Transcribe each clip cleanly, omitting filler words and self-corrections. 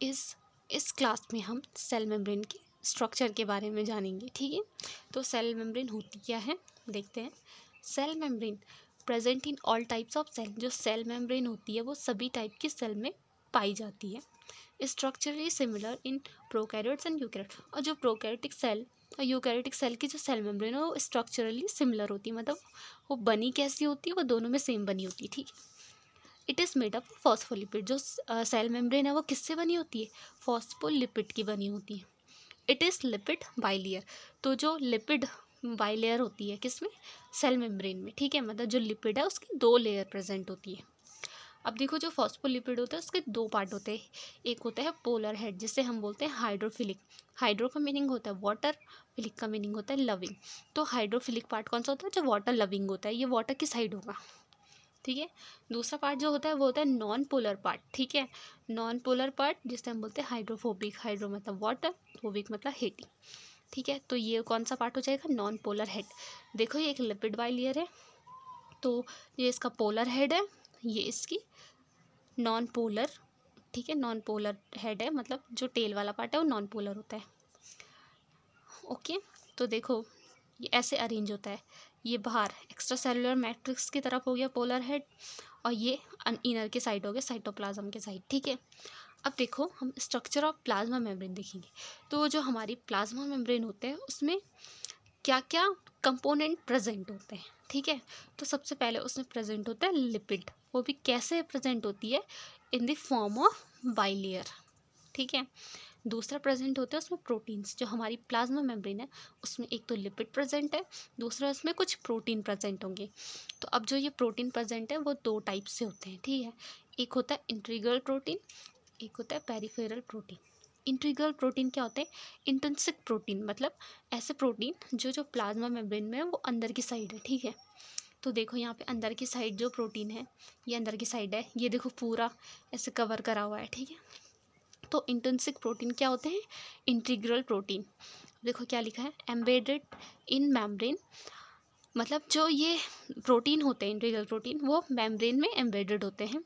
इस क्लास में हम सेल मेम्ब्रेन के स्ट्रक्चर के बारे में जानेंगे, ठीक है। तो सेल मेम्ब्रेन होती क्या है, देखते हैं। Cell membrane present in all types of cell. जो सेल मेम्ब्रेन होती है वो सभी टाइप की सेल में पाई जाती है। Structurally similar in prokaryotes and eukaryotes. और जो प्रोकैरियोटिक सेल और यूकैरियोटिक सेल की जो सेल मेम्ब्रेन है वो स्ट्रक्चरली सिमिलर होती है, मतलब वो बनी कैसी होती है, वो दोनों में सेम बनी होती है, ठीक है। It is made up phospholipid. जो सेल मेम्ब्रेन है वो किससे बनी होती है, फॉस्फोलिपिड की बनी होती है। It is lipid bilayer. तो जो लिपिड बाइलेयर होती है किसमें, सेल मेम्ब्रेन में, ठीक है। मतलब जो लिपिड है उसकी दो लेयर प्रेजेंट होती है। अब देखो जो फॉस्फोलिपिड होता है उसके दो पार्ट होते हैं। एक होता है पोलर हेड जिसे हम बोलते हैं हाइड्रोफिलिक। हाइड्रो का मीनिंग होता है वाटर, फिलिक का मीनिंग होता है लविंग। तो हाइड्रोफिलिक पार्ट कौन सा होता है, जो वाटर लविंग होता है, ये वाटर की साइड होगा, ठीक है। दूसरा पार्ट जो होता है वो होता है नॉन पोलर पार्ट, ठीक है। नॉन पोलर पार्ट जिसे हम बोलते हैं हाइड्रोफोबिक। हाइड्रो मतलब वाटर, फोबिक मतलब हीटिंग, ठीक है। तो ये कौन सा पार्ट हो जाएगा, नॉन पोलर हेड। देखो ये एक लिपिड बाइलेयर है, तो ये इसका पोलर हेड है, ये इसकी नॉन पोलर, ठीक है, नॉन पोलर हेड है। मतलब जो टेल वाला पार्ट है वो नॉन पोलर होता है, ओके। तो देखो ये ऐसे अरेंज होता है। ये बाहर एक्स्ट्रा सेलुलर मैट्रिक्स की तरफ हो गया पोलर हेड, और ये इनर के साइड हो गया साइटोप्लाज्म के साइड, ठीक है। अब देखो हम स्ट्रक्चर ऑफ प्लाज्मा मेम्ब्रेन देखेंगे। तो जो हमारी प्लाज्मा मेम्ब्रेन होते हैं उसमें क्या क्या कंपोनेंट प्रेजेंट होते हैं, ठीक है। तो सबसे पहले उसमें प्रेजेंट होता है लिपिड। वो भी कैसे प्रेजेंट होती है, in the form of bilayer, ठीक है। दूसरा प्रेजेंट होता है उसमें प्रोटीन्स। जो हमारी प्लाज्मा मेम्ब्रेन है उसमें एक तो लिपिड प्रेजेंट है, दूसरा उसमें कुछ प्रोटीन प्रेजेंट होंगे। तो अब जो ये प्रोटीन प्रेजेंट है वो दो टाइप से होते हैं, ठीक है। एक होता है इंटीग्रल प्रोटीन, एक होता है पेरिफेरल प्रोटीन। इंटीग्रल प्रोटीन क्या होते हैं, इंट्रिंसिक प्रोटीन, मतलब ऐसे प्रोटीन जो प्लाज्मा मेम्ब्रेन में है वो अंदर की साइड है, ठीक है। तो देखो यहाँ पे अंदर की साइड जो प्रोटीन है, ये अंदर की साइड है, ये देखो पूरा ऐसे कवर करा हुआ है, ठीक है। तो इंट्रिंसिक प्रोटीन क्या होते हैं, इंटीग्रल प्रोटीन। देखो क्या लिखा है, एम्बेडेड इन मेम्ब्रेन। मतलब जो ये प्रोटीन होते हैं इंटीग्रल प्रोटीन वो मेम्ब्रेन में एम्बेडेड होते हैं।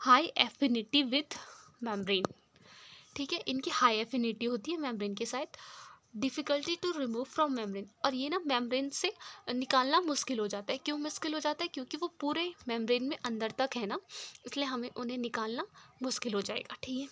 हाई एफिनिटी विथ मेम्ब्रेन, ठीक है। इनकी हाई एफिनिटी होती है मेम्ब्रेन के साथ। Difficulty to remove from membrane. और ये ना मेम्ब्रेन से निकालना मुश्किल हो जाता है। क्यों मुश्किल हो जाता है, क्योंकि वो पूरे मेम्ब्रेन में अंदर तक है ना, इसलिए हमें उन्हें निकालना मुश्किल हो जाएगा, ठीक है।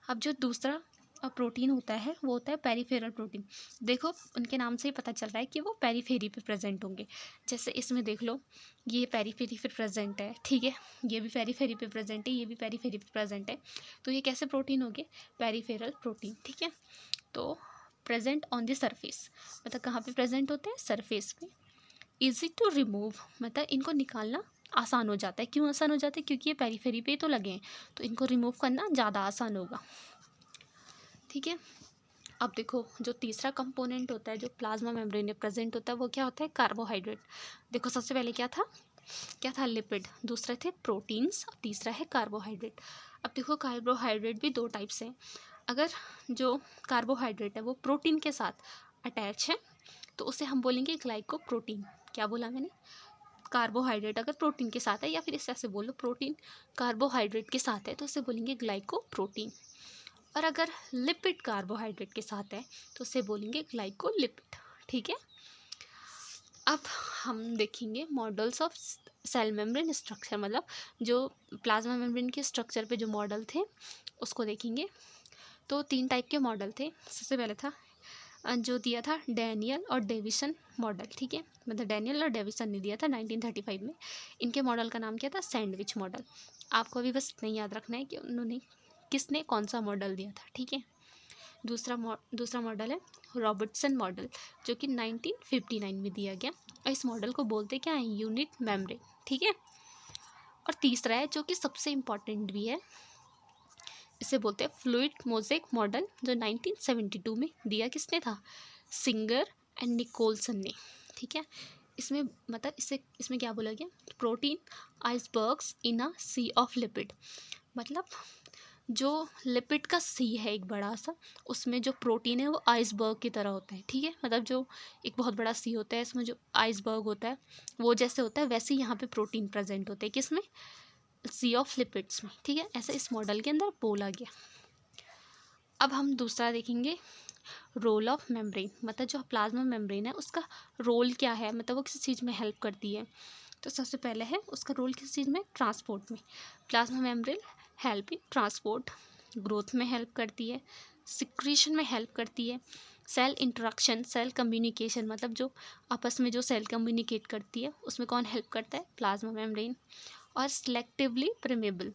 अब जो दूसरा प्रोटीन होता है वो होता है पेरिफेरल प्रोटीन। देखो उनके नाम से ही पता चल रहा है कि वो पेरीफेरी पे प्रेजेंट होंगे। जैसे इसमें देख लो ये पेरीफेरी पे प्रेजेंट है, ठीक है। ये भी पेरीफेरी पे प्रेजेंट है, ये भी पेरीफेरी पे प्रेजेंट है। तो ये कैसे प्रोटीन हो गए, पेरीफेरल प्रोटीन, ठीक है। तो प्रेजेंट ऑन द सरफेस, मतलब कहाँ पे प्रेजेंट होते हैं, सरफेस पे। इजी टू रिमूव, मतलब इनको निकालना आसान हो जाता है। क्यों आसान हो जाता है, क्योंकि ये पेरीफेरी पे तो लगे हैं, तो इनको रिमूव करना ज़्यादा आसान होगा, ठीक है। अब देखो जो तीसरा कंपोनेंट होता है जो प्लाज्मा मेम्ब्रेन में प्रेजेंट होता है वो क्या होता है, कार्बोहाइड्रेट। देखो सबसे पहले क्या था लिपिड, दूसरे थे प्रोटीन्स, और तीसरा है कार्बोहाइड्रेट। अब देखो कार्बोहाइड्रेट भी दो टाइप से हैं। अगर जो कार्बोहाइड्रेट है वो प्रोटीन के साथ अटैच है तो उसे हम बोलेंगे ग्लाइकोप्रोटीन। क्या बोला मैंने, कार्बोहाइड्रेट अगर प्रोटीन के साथ है, या फिर इस तरह से बोलो प्रोटीन कार्बोहाइड्रेट के साथ है तो उसे बोलेंगे ग्लाइकोप्रोटीन। और अगर लिपिड कार्बोहाइड्रेट के साथ है तो उसे बोलेंगे ग्लाइकोलिपिड, ठीक है। अब हम देखेंगे models of cell membrane structure, मतलब जो प्लाज्मा मेम्ब्रेन के स्ट्रक्चर पे जो मॉडल थे उसको देखेंगे। तो तीन टाइप के मॉडल थे। सबसे पहले था जो दिया था डैनियल और डेविसन मॉडल, ठीक है। मतलब डैनियल और डेविसन ने दिया था 1935 में। इनके मॉडल का नाम क्या था, सैंडविच मॉडल। आपको अभी बस इतना याद रखना है कि उन्होंने किसने कौन सा मॉडल दिया था, ठीक है। दूसरा मॉडल है रॉबर्टसन मॉडल जो कि 1959 में दिया गया, और इस मॉडल को बोलते क्या है, यूनिट मेम्ब्रेन, ठीक है। और तीसरा है जो कि सबसे इम्पॉर्टेंट भी है, इसे बोलते हैं फ्लूइड मोज़ेक मॉडल, जो 1972 में दिया किसने था, सिंगर एंड निकोलसन ने, ठीक है। इसमें मतलब इसमें क्या बोला गया, protein icebergs in a sea of lipid. मतलब जो लिपिड का सी है एक बड़ा सा, उसमें जो प्रोटीन है वो आइसबर्ग की तरह होता है, ठीक है। मतलब जो एक बहुत बड़ा सी होता है, इसमें जो आइसबर्ग होता है वो जैसे होता है वैसे ही यहाँ पे प्रोटीन प्रेजेंट होते हैं, किसमें, सी ऑफ लिपिड्स में, ठीक है। ऐसा इस मॉडल के अंदर बोला गया। अब हम दूसरा देखेंगे, रोल ऑफ मेम्ब्रेन, मतलब जो प्लाज्मा मेम्ब्रेन है उसका रोल क्या है, मतलब वो किस चीज़ में हेल्प करती है। तो सबसे पहले है उसका रोल किस चीज़ में, ट्रांसपोर्ट में। Plasma membrane help in transport, growth में हेल्प करती है, सिक्रीशन में हेल्प करती है, सेल इंटरेक्शन, सेल कम्युनिकेशन, मतलब जो आपस में जो सेल कम्युनिकेट करती है उसमें कौन हेल्प करता है, प्लाज्मा मेम्ब्रेन। और सिलेक्टिवली परमेबल,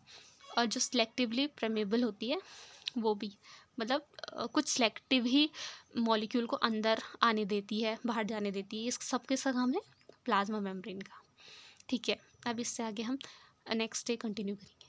और जो सिलेक्टिवली परमेबल होती है वो भी, मतलब कुछ सिलेक्टिव ही मॉलिक्यूल को अंदर आने देती है, बाहर जाने देती है, इस सब के काम है प्लाज्मा मेम्ब्रेन का। ठीक है, अब इससे आगे हम नेक्स्ट डे कंटिन्यू करेंगे।